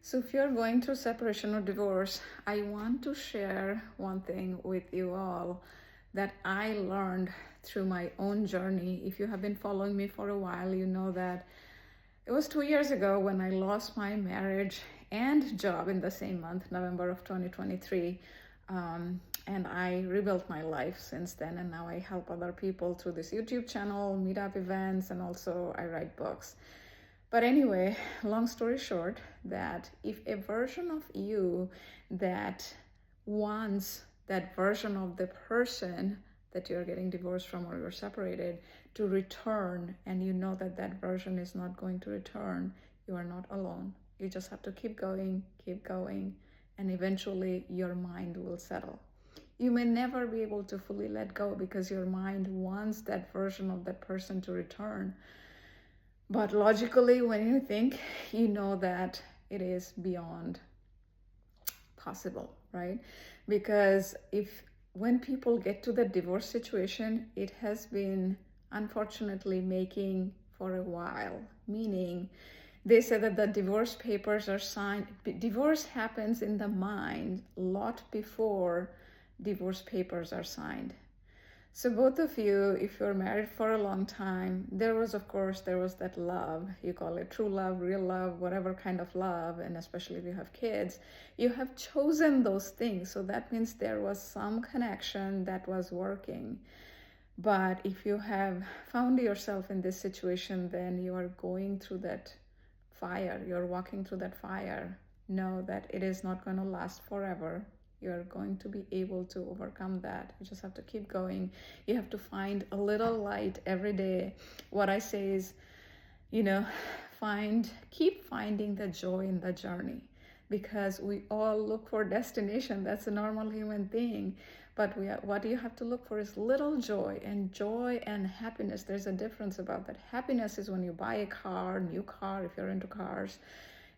So if you're going through separation or divorce, I want to share one thing with you all that I learned through my own journey. If you have been following me for a while, you know that it was 2 years ago when I lost my marriage and job in the same month, November of 2023. And I rebuilt my life since then, and now I help other people through this YouTube channel, Meetup events, and also I write books. But anyway, long story short, that if a version of you that wants that version of the person that you're getting divorced from or you're separated to return, and you know that that version is not going to return, you are not alone. You just have to keep going, and eventually your mind will settle. You may never be able to fully let go because your mind wants that version of that person to return. But logically, when you think, you know that it is beyond possible, right? Because when people get to the divorce situation, it has been unfortunately making for a while, meaning they say that the divorce papers are signed. Divorce happens in the mind a lot before divorce papers are signed. So both of you, if you're married for a long time, there was that love. You call it true love, real love, whatever kind of love, and especially if you have kids, you have chosen those things. So that means there was some connection that was working. But if you have found yourself in this situation, then you are going through that fire. You're walking through that fire. Know that it is not going to last forever. You're going to be able to overcome that. You just have to keep going. You have to find a little light every day. What I say is, keep finding the joy in the journey, because we all look for destination. That's a normal human thing. But what you have to look for is little joy, and joy and happiness. There's a difference about that. Happiness is when you buy a car, new car, if you're into cars,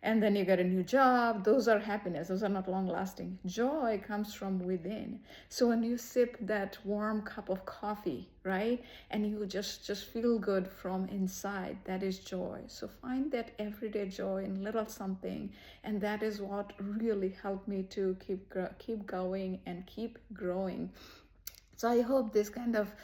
and then you get a new job. Those are happiness. Those are not long lasting. Joy comes from within. So when you sip that warm cup of coffee, right, and you just feel good from inside, that is joy. So find that everyday joy in little something, and that is what really helped me to keep going and keep growing. So I hope this kind of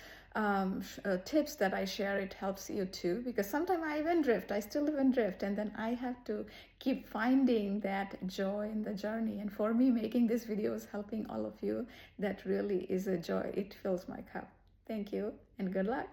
tips that I share, it helps you too, because sometimes I even drift. I still even drift, and then I have to keep finding that joy in the journey. And for me, making these videos, helping all of you, that really is a joy. It fills my cup. Thank you and good luck.